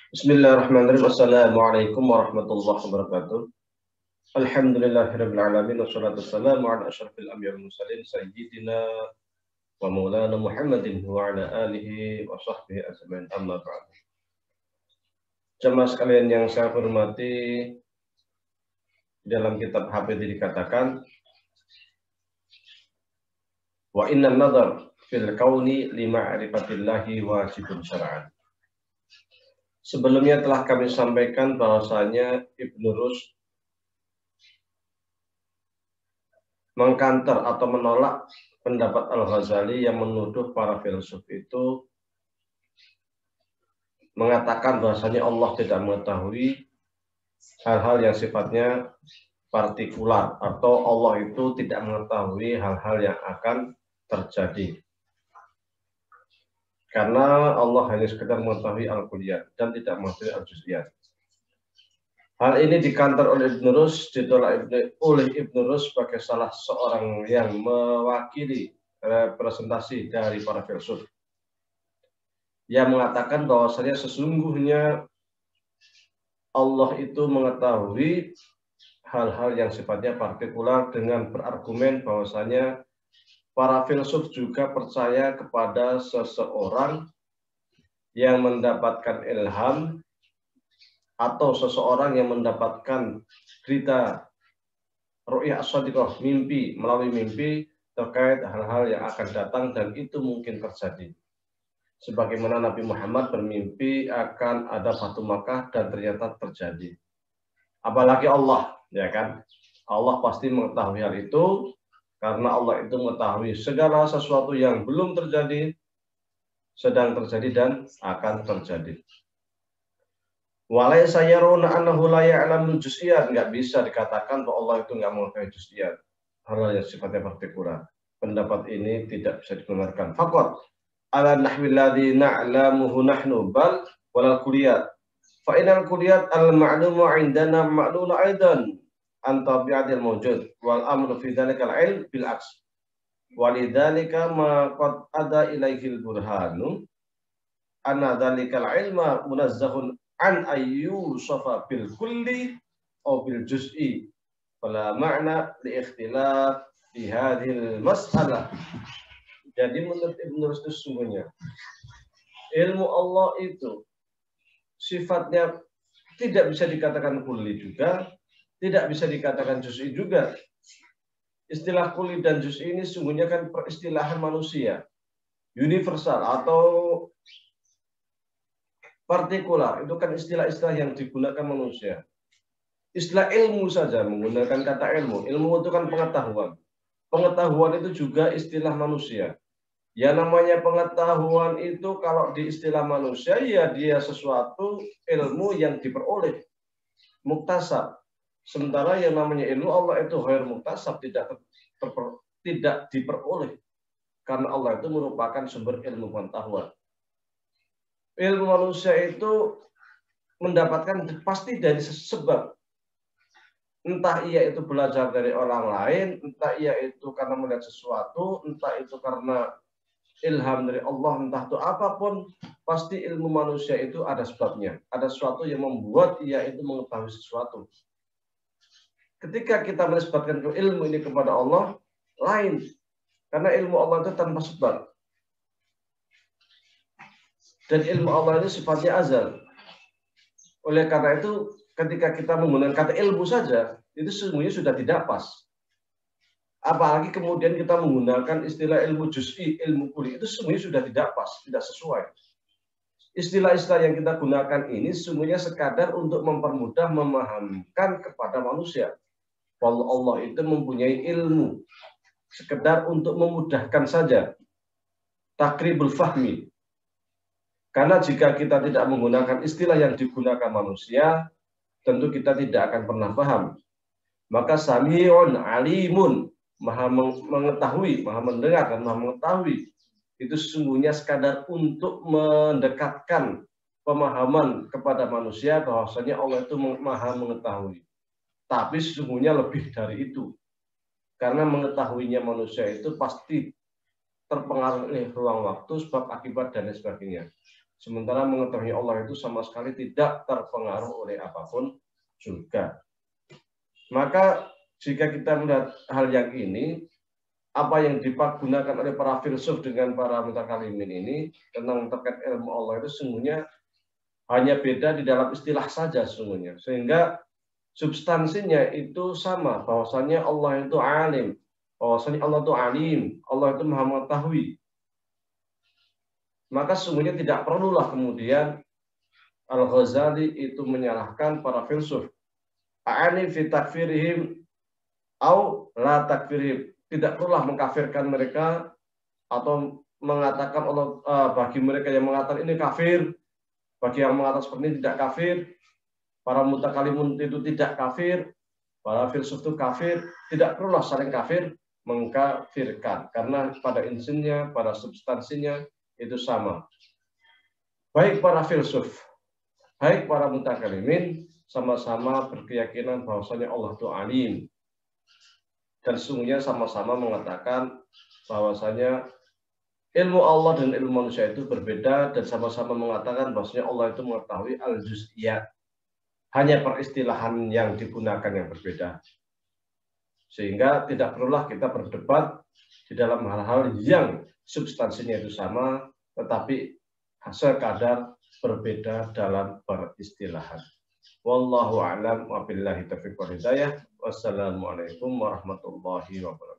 Bismillahirrahmanirrahim. Assalamualaikum warahmatullahi wabarakatuh. Alhamdulillahirabbil alamin wassalatu wassalamu ala asyrafil anbiya'i wal mursalin sayyidina wa maulana Muhammadin wa ala alihi wa sahbihi ajmain. Amma ba'd. Jemaah sekalian yang saya hormati, dalam kitab Hafidh dikatakan wa inna nadhar fil kauni lima'rifatillahi wajibun syar'an. Sebelumnya telah kami sampaikan bahwasanya Ibnu Rushd mengkanter atau menolak pendapat Al-Ghazali yang menuduh para filsuf itu mengatakan bahwasanya Allah tidak mengetahui hal-hal yang sifatnya partikular atau Allah itu tidak mengetahui hal-hal yang akan terjadi. Karena Allah hanya sekedar mengetahui al-kulliyat dan tidak mengetahui al-juz'iyat. Hal ini dikantor oleh Ibnu Rushd, ditolak oleh Ibnu Rushd sebagai salah seorang yang mewakili representasi dari para filsuf yang mengatakan bahwasanya sesungguhnya Allah itu mengetahui hal-hal yang sifatnya partikular dengan berargumen bahwasanya para filsuf juga percaya kepada seseorang yang mendapatkan ilham atau seseorang yang mendapatkan berita ru'yah as-shadiqah, mimpi, melalui mimpi terkait hal-hal yang akan datang dan itu mungkin terjadi. Sebagaimana Nabi Muhammad bermimpi akan ada Fatu Makkah dan ternyata terjadi. Apalagi Allah, ya kan? Allah pasti mengetahui hal itu. Karena Allah itu mengetahui segala sesuatu yang belum terjadi, sedang terjadi, dan akan terjadi. Walaysa yaruna annahu la ya'lamul juz'iyat. Nggak bisa dikatakan bahwa Allah itu nggak mengetahui juz'iyat. Hal yang sifatnya partikular. Pendapat ini tidak bisa dibenarkan. Faqat ala nahwil ladzi na'lamuhu nahnu bal walal kulliyat. Fa inal kulliyat al-ma'lumu 'indana ma'lulun aidan an tabi'atil mawjud wal amru fi dzalikal ilm bil aks walidzalika ma qad ada ilaihil burhanu anna dzalikal ilma munazzahun an ayyusafa bil kulli aw bil juz'i fala ma'na li ikhtilaf fi hadhil mas'alah. Jadi menurut Ibnu Rushd sesungguhnya ilmu Allah itu sifatnya tidak bisa dikatakan kulli juga, tidak bisa dikatakan juz'i juga. Istilah kulli dan juz'i ini sungguhnya kan peristilahan manusia, universal atau partikular. Itu kan istilah-istilah yang digunakan manusia. Istilah ilmu saja menggunakan kata ilmu. Ilmu itu kan pengetahuan. Pengetahuan itu juga istilah manusia. Ya namanya pengetahuan itu kalau di istilah manusia ya dia sesuatu ilmu yang diperoleh, muktasab. Sementara yang namanya ilmu Allah itu ghair muktasab, tidak diperoleh. Karena Allah itu merupakan sumber ilmu pengetahuan. Ilmu manusia itu mendapatkan pasti dari sebab. Entah ia itu belajar dari orang lain, entah ia itu karena melihat sesuatu, entah itu karena ilham dari Allah, entah itu apapun, pasti ilmu manusia itu ada sebabnya. Ada sesuatu yang membuat ia itu mengetahui sesuatu. Ketika kita menisbatkan ilmu ini kepada Allah, lain. Karena ilmu Allah itu tanpa sebab. Dan ilmu Allah itu sifatnya azal. Oleh karena itu, ketika kita menggunakan kata ilmu saja, itu semuanya sudah tidak pas. Apalagi kemudian kita menggunakan istilah ilmu juz'i, ilmu kulli, itu semuanya sudah tidak pas, tidak sesuai. Istilah-istilah yang kita gunakan ini semuanya sekadar untuk mempermudah memahamkan kepada manusia. Kalau Allah itu mempunyai ilmu, sekedar untuk memudahkan saja, takribul fahmi. Karena jika kita tidak menggunakan istilah yang digunakan manusia, tentu kita tidak akan pernah paham. Maka sami'un alimun, maha mengetahui, maha mendengar dan maha mengetahui, itu sesungguhnya sekadar untuk mendekatkan pemahaman kepada manusia bahwasanya Allah itu maha mengetahui. Tapi sesungguhnya lebih dari itu. Karena mengetahuinya manusia itu pasti terpengaruh oleh ruang waktu, sebab akibat dan lain sebagainya. Sementara mengetahui Allah itu sama sekali tidak terpengaruh oleh apapun juga. Maka jika kita melihat hal yang ini, apa yang dipergunakan oleh para filsuf dengan para mutakalimin ini tentang terkait ilmu Allah itu sesungguhnya hanya beda di dalam istilah saja sesungguhnya. Sehingga substansinya itu sama, bahwasanya Allah itu alim, bahwasanya Allah itu alim, Allah itu maha mengetahui. Maka sesungguhnya tidak perlulah kemudian Al-Ghazali itu menyalahkan para filsuf. A'ani fi takfirihim au la takfirihim. Tidak perlulah mengkafirkan mereka atau mengatakan Allah bagi mereka yang mengatakan ini kafir, bagi yang mengatakan seperti ini tidak kafir, para mutakalimun itu tidak kafir, para filsuf itu kafir, tidak perlulah saling kafir mengkafirkan karena pada insinya, pada substansinya itu sama. Baik para filsuf, baik para mutakalimin sama-sama berkeyakinan bahwasanya Allah itu alim. Dan sesungguhnya sama-sama mengatakan bahwasanya ilmu Allah dan ilmu manusia itu berbeda dan sama-sama mengatakan bahwasanya Allah itu mengetahui al-juz'iyat. Hanya peristilahan yang digunakan yang berbeda. Sehingga tidak perlulah kita berdebat di dalam hal-hal yang substansinya itu sama, tetapi sekadar berbeda dalam peristilahan. Wallahu a'lam wa billahi taufiq wal hidayah. Wassalamualaikum warahmatullahi wabarakatuh.